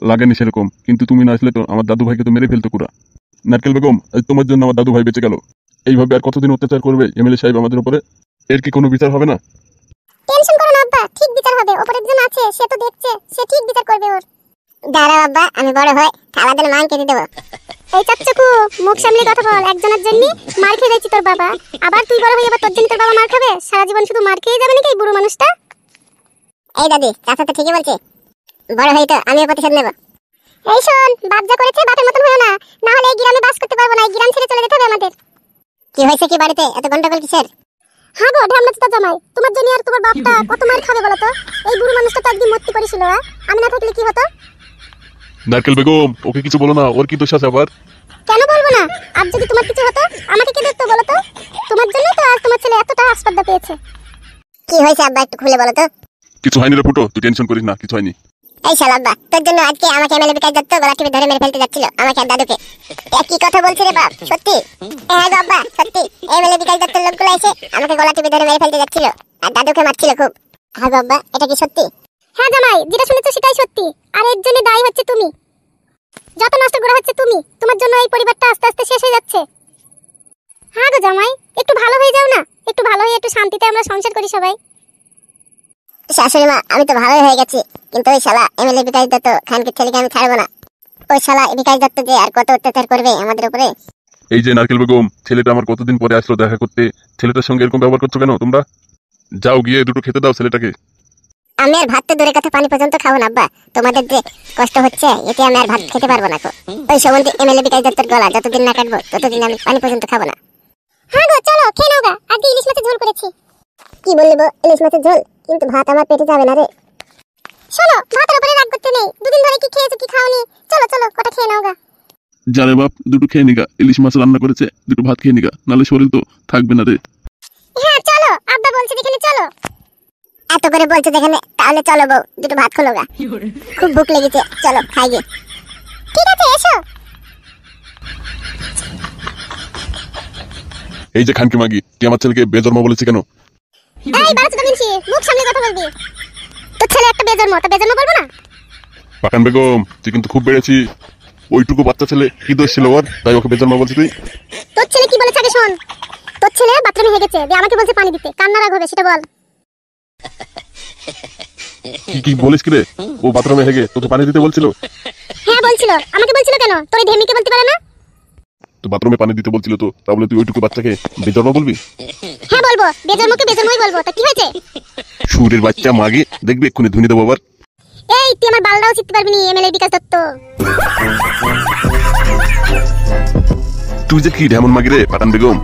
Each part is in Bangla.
লাগেনি সেরকম, কিন্তু তুমি না আসলে তো আমার দাদু ভাইকে তো মেরে ফেলতো পুরা। নারকেল বেগম, আজ তোমার জন্য আমার দাদু ভাই বেঁচে গেল। এইভাবে আর কতদিন অত্যাচার করবে এমএলএ সাহেব আমাদের উপরে? এর কি কোনো বিচার হবে না? টেনশন করো না আব্বা, ঠিক বিচার হবে। ওপরে একজন আছে, সে তো দেখছে, সে ঠিক বিচার করবে ওর। দাঁড়াও আব্বা, আমি বড় হই, থালা দিলে মান কেটে দেবো। এই চাচ্চুকু, মুখ সামলে কথা বল। একজনের জন্য মার খেয়ে যাচ্ছি তোর বাবা, আবার তুই বড় হয়ে আবার তোর জন্য তোর বাবা মার খাবে? সারা জীবন শুধু মার খেয়ে যাবে নাকি এই বুড়ো মানুষটা? এই দাদি, চাচা তো ঠিকই বলছে, বড় হই তো আমিও প্রতিশোধ নেব। এই শোন, বাপ যা করেছে বাপের মতন হয়ো না, না হলে এই গ্রামে বাস করতে পারবো না, এই গ্রাম ছেড়ে চলে যেতে হবে আমাদের। কি হয়েছে কি বাড়িতে এত গন্ডগোল কিসের? হ্যাঁ গো ঢামনা তো জামাই, তোমার জন্য আর তোমার বাপটা কত মার খাবে বলো তো? এই বুড়ো মানুষটা তো একদিন মরতে পারিছিল, আমি না থাকলে কি হতো? নারকেল বেগম, ওকে কিছু বলো না, ওর কি দোষ আছে আবার? কেন বলবো না? আর যদি তোমার কিছু হতো আমাকে কে দেখতো বলো তো? তোমার জন্যই তো আজ তোমার ছেলে এতটা হাসপাতাল পেয়েছে। কি হয়েছে আব্বা, একটু খুলে বলো তো। কিছু হয়নি রে ফুটো, তুই টেনশন করিস না, কিছু হয়নি। এই শালা আব্বা, তোর জন্য আজকে আমাকে এমএলএ বিকাশ দত্ত গলা টিপে ধরে মেরে ফেলতে যাচ্ছিল, আমাকে আর দাদুকে। কি কথা বলছিস রে বাপ, সত্যি? হ্যাঁ গো আব্বা, সত্যি। এমএলএ বিকাশ দত্তের লোকগুলো এসে আমাকে গলা টিপে ধরে মেরে ফেলতে যাচ্ছিল, আর দাদুকে মারছিল খুব। হ্যাঁ গো আব্বা, এটা কি সত্যি? হ্যাঁ জামাই, যেটা শুনেছো সেটাই সত্যি। আর এর জন্য দায়ী হচ্ছে তুমি, যত নষ্ট করা হচ্ছে তুমি। তোমার জন্য এই পরিবারটা আস্তে আস্তে শেষ হয়ে যাচ্ছে। হ্যাঁ গো জামাই, একটু ভালো হয়ে যাও না, একটু ভালো হয়ে একটু শান্তিতে আমরা সংসার করি সবাই। শাশুড়ি মা, আমি তো ভালোই হয়ে গেছি, কিন্তু ওই শালা এমএলএ বিকাশ দত্ত খানকে ছেলেকে আমি ছাড়বো না। ওই শালা বিকাশ দত্ত যে আর কত অত্যাচার করবে আমাদের উপরে। এই যে নারকেল বেগম, ছেলেটা আমার কতদিন পরে আসলো দেখা করতে, ছেলেটার সঙ্গে এরকম ব্যবহার করছো কেন তোমরা? যাও গিয়ে দুটো খেতে দাও ছেলেটাকে। আমি আর ভাত তো দূরের কথা, পানি পর্যন্ত খাবো না আব্বা। তোমাদের যে কষ্ট হচ্ছে এতে আমি আর ভাত খেতে পারবো না। ওই সম্বন্ধে এমএলএ বিকাশ দত্তর গলা যতদিন না কাটবো ততদিন আমি পানি পর্যন্ত খাবো না। হ্যাঁ গো চলো খেয়ে নাও গা, আজকে ইলিশ মাছের ঝোল করেছি। কি বললি গো, ইলিশ মাছের ঝোল? কিন্তু ভাত আমার পেটে যাবে না রে। শোনো, ভাতের উপরে রাগ করতে নেই, দুদিন ধরে কি খেয়েছো কি খাওনি, চলো চলো কটা খেয়ে নাও গা। জানে বাপ, দুটো খেয়ে নিগা, ইলিশ মাছ রান্না করেছে, দুটো ভাত খেয়ে নিগা, নাহলে শরীর তো থাকবে না রে। হ্যাঁ চলো, আব্বা বলছে যেখানে চলো। এত করে বলছো যেখানে, তাহলে চলো বউ, দুটো ভাত খোলো গা, খুব ভুক লেগেছে, চলো খাই গে। ঠিক আছে এসো। এই যে খানকি মাগি, তুই আমার ছেলেকে বেজন্মা বলেছে কেন? এই বাচ্চা মিনছি, মুখ সামনে কথা বলবি। তোর ছেলে একটা বেজন্ম, তা বেজন্ম বলবো না? পাকান বেগম, তুই কিন্তু খুব বেড়েছি। ওইটুকু বাচ্চা ছেলে কি দোষ ছিল ওর, তাই ওকে বেজন্মা বলছিস তুই? তোর ছেলে কি বলেছে আগে শোন। তোর ছেলে বাথরুমে হেগেছে, দিয়ে আমাকে বলছে পানি দিতে, কান্না রাগ হবে সেটা বল। কি বলিস কি রে? ও বাথরুমে হেগে তোকে পানি দিতে বলছিল? হ্যাঁ বলছিল। আমাকে বলছিল কেন? তোর এই ঢেমিকে বলতে পারে না? তো বাথরুমে পানি দিতে বলছিল, তো তাহলে তুই ওইটুকু বাচ্চাকে বেজন্মা বলবি? হ্যাঁ বলবো, বেজন্মকে বেজন্মই বলবো, তা কি হয়েছে? সুরের বাচ্চা মাগি, দেখবি এক্ষুনি ধুনি দেবো আবার। এই তুই আমার বালটাও চিনতে পারবি না, এমএলএ বিকাশ দত্ত। তুই যে কি ঢেমন মাগি রে পাঠান বেগম,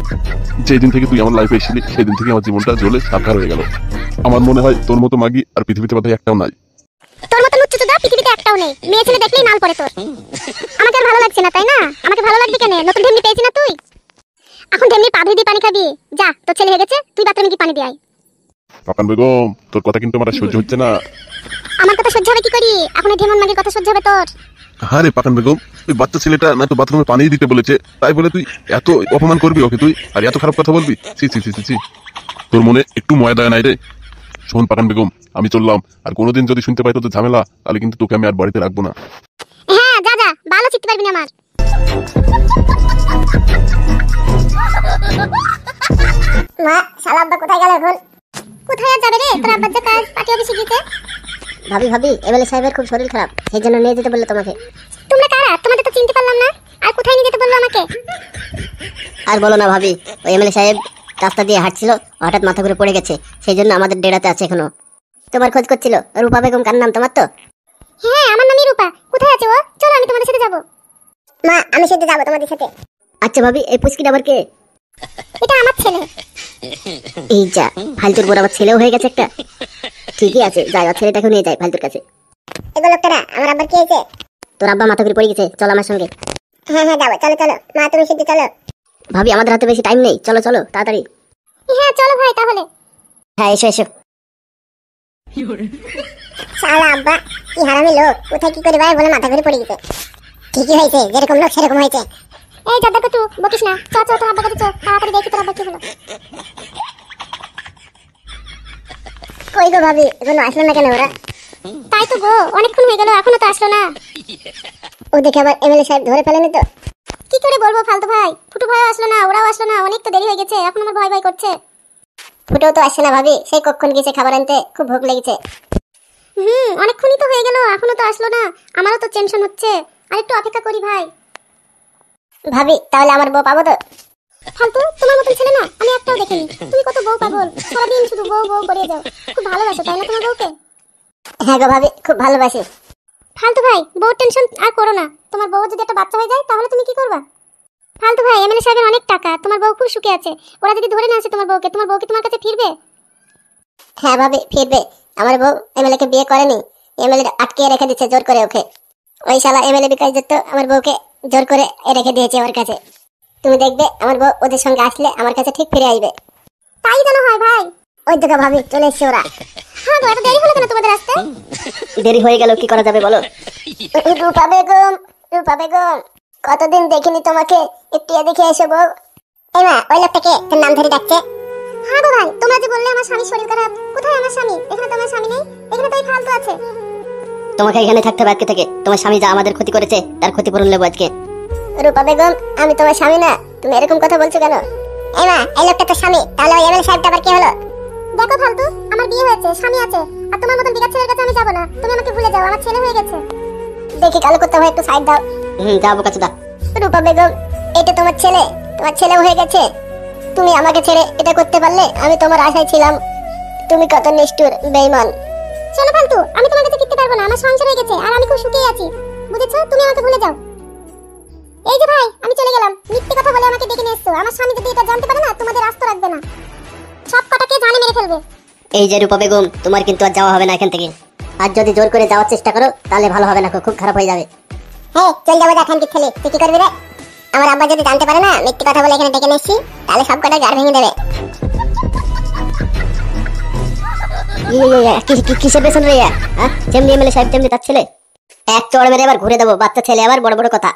যেদিন থেকে তুই আমার লাইফে এসেছিলি সেদিন থেকে আমার জীবনটা জ্বলে সাক্ষাৎ হয়ে গেল। আমার মনে হয় তোর মতো মাগি আর পৃথিবীতে বোধহয় একটাও নাই। তোর মতো লুচ্চুদা পৃথিবীতে একটাও নেই। মেয়ে ছেলে দেখলেই নাল পড়ে তোর। আমাকে আর ভালো লাগছে না, তাই না? আমাকে ভালো লাগবে কেন? নতুন ঢেমনি পেয়েছি না তুই? এখন ঢেমনি পা ধুয়ে দিয়ে পানি খাবি? যা, তোর ছেলে হয়ে গেছে, তুই বাথরুমে কি পানি দিয়ে আয়। পাকান বেগম, তোর কথা কিন্তু আমার সহ্য হচ্ছে না। আমার কথা সহ্য হবে কি করি? এখন এই ঢেমন মাগির কথা সহ্য হবে তোর? হ্যাঁ রে পাকান বেগম, ওই বাচ্চা ছেলেটা না তো বাথরুমে পানি দিতে বলেছে, তাই বলে তুই এত অপমান করবি ওকে তুই, আর এত খারাপ কথা বলবি? ছি ছি ছি ছি ছি, তোর মনে একটু ময়া দয়া নাই রে। শোন পাকান বেগম, আমি চললাম, আর কোনোদিন যদি শুনতে পাই তোদের ঝামেলা, তাহলে কিন্তু তোকে আমি আর বাড়িতে রাখবো না। হ্যাঁ যা যা, ভালো চিনতে পারবি না আমার। মা, শালা আব্বা কোথায় গেল এখন? কোথায় আর যাবে রে, তোর আব্বার যে কাজ পার্টি অফিসে গিয়েছে। ভাবি ভাবি, এমএলএ সাহেবের খুব শরীর খারাপ, সেই জন্য নিয়ে যেতে বললো তোমাকে। তোমরা কারা? তোমাদের তো চিনতে পারলাম না। আর কোথায় নিয়ে যেতে বললো আমাকে? আর বলো না ভাবি, ওই এমএলএ সাহেব রাস্তা দিয়ে হাঁটছিল, হঠাৎ মাথা ঘুরে পড়ে গেছে, সেই জন্য আমাদের ডেরাতে আছে এখনো। তোমার খোঁজ করছিল। রূপা বেগম কার নাম তোমার তো? হ্যাঁ আমার নামই রূপা। কোথায় আছে ও? চলো আমি তোমাদের সাথে যাবো। মা, আমি সাথে যাবো তোমাদের সাথে। আচ্ছা ভাবি, এই পুচকিটা আবার কে? এটা আমার ছেলে। এই যা, ফালতুর বোর আবার ছেলেও হয়ে গেছে একটা। ঠিকই আছে, যাই ওর ছেলেটাকে নিয়ে যাই ফালতুর কাছে। এগুলো লোকটারা, আমার আব্বার কি হয়েছে? তোর আব্বা মাথা ঘুরে পড়ে গেছে, চল আমার সঙ্গে। হ্যাঁ হ্যাঁ যাবো, চলো চলো। মা তুমি সাথে চলো। ভাবি আমাদের হাতে বেশি টাইম নেই, চলো চলো তাড়াতাড়ি। হ্যাঁ চলো ভাই তাহলে। হ্যাঁ এসো এসো। শালা আব্বা কি হারামি লোক, কোথায় কি করে ভাই বলে মাথা ঘুরে পড়ে গেছে। ঠিকই হয়েছে, যেরকম লোক সেরকম হয়েছে। এই দাদা কটু বকিস না, চ চ তোর আব্বার কাছে চ, তাড়াতাড়ি দেখি তোর আব্বা কি হলো। কই গো ভাবি, এখনো আসলো না কেন ওরা? তাই তো গো, অনেকক্ষণ হয়ে গেল, এখনো তো আসলো না। ওদিকে আবার এমএলএ সাহেব ধরে ফেলেনি তো? কি করে বলবো ফালতু ভাই, ফুটু ভাইও আসলো না, ওরাও আসলো না, অনেক তো দেরি হয়ে গেছে, এখন আমার ভয় ভয় করছে। ফুটেও তো আসছে না ভাবি, সেই কখন গেছে খাবার আনতে, খুব ভোগ লেগেছে। অনেকক্ষণই তো হয়ে গেল, এখনো তো আসলো না, আমারও তো টেনশন হচ্ছে, আর একটু অপেক্ষা করি ভাই। ভাবি তাহলে আমার বউ পাবো তো? ফালতু, তোমার মতন ছেলে না আমি একটাও দেখিনি, তুমি কত বউ পাগল, সারাদিন শুধু বউ বউ করে যাও, খুব ভালোবাসো তাই না তোমার বউকে? হ্যাঁ গো ভাবি, খুব ভালোবাসি। ফালতু ভাই, বউ টেনশন আর করো না, তোমার বউ যদি একটা বাচ্চা হয়ে যায় তাহলে তুমি কি করবা? ফালতু ভাই, এমএলএ সাহেবের অনেক টাকা, তোমার বউ খুব সুখে আছে, ওরা যদি ধরে না আসে তোমার বউ কি তোমার কাছে ফিরবে? হ্যাঁ ভাবি, ফিরবে। আমার বউ এমএলএ কে বিয়ে করেনি, এমএলএ আটকে রেখে দিচ্ছে জোর করে ওকে। ওই শালা এমএলএ বিকাশ দত্ত আমার বউকে জোর করে রেখে দিয়েছে ওর কাছে। তুমি দেখবে আমার বউ ওদের সঙ্গে আসলে আমার কাছে ঠিক ফিরে আসবে। তাই যেন হয় ভাই। ওই দেখো ভাবি, চলে এসছে ওরা। হ্যাঁ গো, এত দেরি হলো কেন তোমাদের আসতে? দেরি হয়ে গেল, কি করা যাবে বলো? রূপা বেগম, রূপা বেগম, কতদিন দেখিনি তোমাকে, একটু এদিকে এসো বউ। এই মা, ওই লোকটাকে তোর নাম ধরে ডাকছে। হ্যাঁ গো ভাই, তোমরা যে বললে আমার স্বামীর শরীর খারাপ, কোথায় আমার স্বামী? এখানে তো আমার স্বামী নেই, এখানে তো এই ফালতু আছে। তোমাকে এখানে থাকতে হবে আজকে থেকে, তোমার স্বামী যা আমাদের ক্ষতি করেছে তার ক্ষতিপূরণ নেবো আজকে। রূপা বেগম, আমি তোমার স্বামী না, তুমি এরকম কথা বলছো কেন? এই মা, এই লোকটা তো স্বামী, তাহলে ওই এমএলএ সাহেবটা আবার কি হলো? দেখো ফালতু, আমার বিয়ে হয়েছে, স্বামী আছে, আর তোমার মতন বিকাশ ছেলের কাছে আমি যাবো না, তুমি আমাকে ভুলে যাও, আমার ছেলে হয়ে গেছে। দেখি কালো করতে হয়, একটু সাইড দাও। যাবো কাছে দা। রূপা বেগম, এটা তোমার ছেলে, তোমার ছেলে হয়ে গেছে। তুমি আমাকে ছেড়ে এটা করতে পারলে? আমি তোমার আশায় ছিলাম। তুমি কত নিষ্ঠুর, বেঈমান। চলো ফালতু, আমি তোমার কাছে ফিরতে পারবো না, আমার সংসার হয়ে গেছে, আর আমি খুব সুখেই আছি, বুঝেছো? তুমি আমাকে ভুলে যাও। এই যে ভাই, আমি চলে গেলাম, মিথ্যে কথা বলে আমাকে ডেকে নিয়ে এসছো, আমার স্বামী যদি এটা জানতে পারে না, তোমাদের আস্ত রাখবে না, সব কটাকে জানে মেরে ফেলবে। এই যে রূপা বেগম, তোমার কিন্তু আর যাওয়া হবে না এখান থেকে। আর যদি জোর করে যাওয়ার চেষ্টা করো তাহলে ভালো হবে না, খুব খারাপ হয়ে যাবে। হ্যাঁ, চল যাবো দেখেন কি ছেলে, তুই কি করবি রে? আমার আব্বা যদি জানতে পারে না মিথ্যে কথা বলে এখানে ডেকে নিয়ে এসছি, তাহলে সব কটা গাড় ভেঙে দেবে। কিসের পেছন রে? যেমনি এমএলএ সাহেব তেমনি তার ছেলে, এক চড় মেরে আবার ঘুরে দেবো, বাচ্চা ছেলে আবার বড় বড় কথা।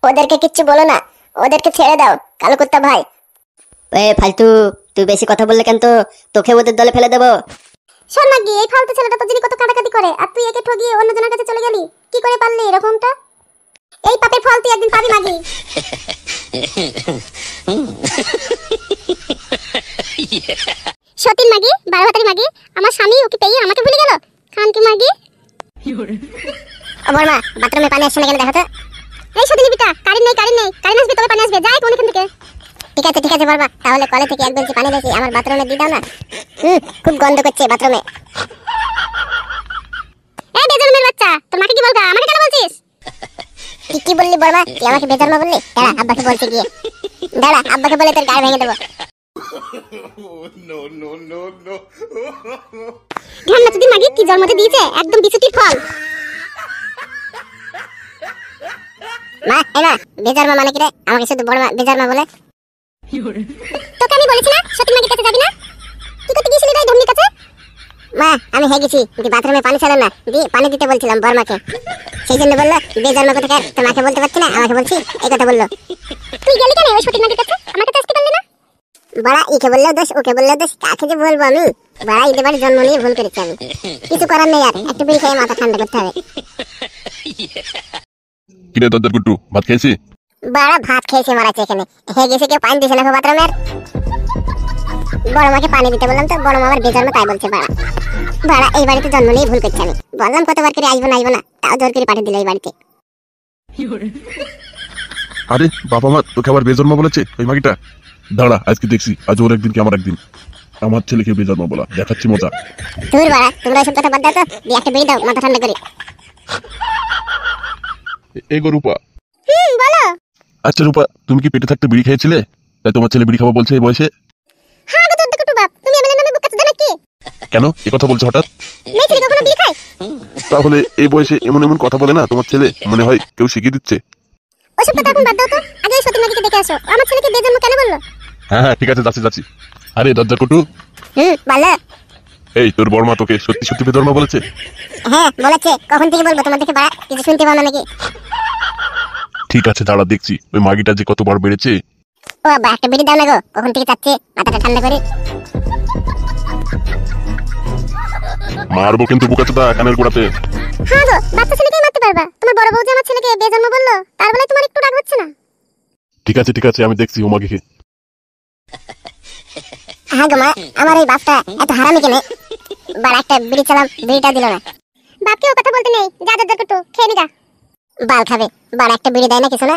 ওদেরকে কিচ্ছু বলো না, ওদেরকে ছেড়ে দাও, কালো কুত্তা ভাই। এ ফালতু, তুই বেশি কথা বললে কেন, তো তোকে ওদের দলে ফেলে দেবো। শোন মাগি, এই ফালতু ছেলেটা তো যদি কত কাটাকাটি করে, আর তুই একে ঠগিয়ে অন্যজনের কাছে চলে গেলি, কি করে পারলি এরকমটা? এই পাপের ফল তুই একদিন পাবি মাগি। সতীন মাগি, 12 হাতারি মাগি, আমার স্বামী ওকে পেয়ে আমাকে ভুলে গেল, খান কি মাগি? ও বর্মা, বাথরুমে পানি আসছে না কেন দেখো তো। এই সতীন বিটা, কারেন্ট নেই, কারেন্ট আসবে তবে পানি আসবে, যাই কোন এখান থেকে। ঠিক আছে বর্মা, তাহলে কলে থেকে এক বেলচি পানি দিয়েছি আমার বাথরুমে দিয়ে দাও না। খুব গন্ধ করছে বাথরুমে। এই বেজন্মের বাচ্চা, তোর মাকে কি বলবা, আমাকে কেন বলছিস? কি বললি বর্মা, তুই আমাকে বেজন্মা বললি? দাঁড়া, আব্বাকে বলতে গিয়ে, দাঁড়া, আব্বাকে বলে তোর গাড় ভেঙে দেবো। ধ্যান না যদি মাগি কি জন্মতে দিয়েছে, একদম বিচুটির ফল। মা, এই মা, বেজন্মা মানে কি রে? আমাকে শুধু বর্মা বেজন্মা বলে। তোকে আমি বলেছি না সতীন মাগির কাছে যাবি না? কি করতে গিয়েছিলি রে ঢমনির কাছে? মা, আমি হয়ে গেছি, বাথরুমে পানি ছিল না, দিয়ে পানি দিতে বলছিলাম বর্মাকে, সেই জন্য বললো বেজন্মা কোথাকার, তোমাকে বলতে পারছি না, আমাকে বলছি, এই কথা বললো। তুই গেলি কেন ওই সতীন মাগির কাছে, আমার কাছে আসতে পারলি না? বাড়া, ইকে বললেও দোষ, ওকে বললেও দোষ, কাকে যে বলবো আমি? বাড়া, ঈদের বাড়ি জন্ম নিয়ে ভুল করেছি আমি, কিছু করার নেই, আর একটু বিড়ি খেয়ে মাথা ঠান্ডা করতে হবে। কিরে দরজার গুট্টু, ভাত খেয়েছি? বাড়া, ভাত খেয়েছে মারাচ্ছে এখানে, হয়ে গেছে, কেউ পানি দিছে না বাথরুমের। বড় মাকে পানি দিতে বললাম তো বড় মা আবার বেজন্ম তাই বলছে। বাড়া, এই বাড়িতে জন্ম নিয়ে ভুল করছি আমি, বললাম কতবার করে আসবো না, তাও জোর করে পাঠিয়ে দিল এই বাড়িতে। আরে বাবা মা, তোকে আবার বেজন্মা বলেছে ওই মাগিটা? দাঁড়া, আজকে দেখছি, আজ ওর একদিন কি আমার একদিন। আমার ছেলেকে বেজন্মা বলা, দেখাচ্ছি মজা। দূর বাড়া, তোমরা এসব কথা বাদ দাও তো, দিয়ে একটা বিড়ি দাও মাথা ঠান্ডা করে। এই গো রূপা। বলো। আচ্ছা রূপা, তুমি কি পেটে থাকতে বিড়ি খেয়েছিলে, তাই তোমার ছেলে বিড়ি খাওয়া বলছে এই বয়সে? হ্যাঁ গো তোর কুটু বাপ, তুমি এমএলএ নামে বুক কাটতে নাকি? কেন এ কথা বলছো হঠাৎ? মেয়ে ছেলে কখনো বিয়ে খায়? তাহলে এই বয়সে এমন এমন কথা বলে না তোমার ছেলে, মনে হয় কেউ শিখিয়ে দিচ্ছে। ওসব কথা এখন বাদ দাও তো, আগে ওই সতীন মাগিকে দেখে আসো, আমার ছেলেকে বেজন্ম কেন বললো? হ্যাঁ ঠিক আছে, যাচ্ছি। আরে দরজার কুটু, বলো। এই তোর বড়মা তোকে সত্যি সত্যি বেজন্মা বলেছে? হ্যাঁ বলেছে, কখন থেকে বলবো তোমার দেখে বাড়া, কিছু শুনতে পাও না নাকি? ঠিক আছে দাঁড়া, দেখছি ওই মাগিটা যে কতবার বেড়েছে। ও বাবা, একটা বিড়ি দাও না গো, কখন থেকে চাচ্ছে, মাথাটা ঠান্ডা করে। মারবো কিন্তু বুকাচোদা কানের গোড়াতে। হ্যাঁ গো, বাচ্চা ছেলেকেই মারতে পারবা। তোমার বড় বউ যে আমার ছেলেকে বেজন্ম বললো, তার বেলায় তোমার একটু রাগ হচ্ছে না? ঠিক আছে আমি দেখছি ওমাকে। হ্যাঁ গো মা, আমার এই বাপটা এত হারামি কেন? বার একটা বিড়ি চালাম, বিড়িটা দিল না। বাপকে ও কথা বলতে নেই, যা যা করতো খেয়ে নিগা। বাল খাবে, বার একটা বিড়ি দেয় না কিছু না।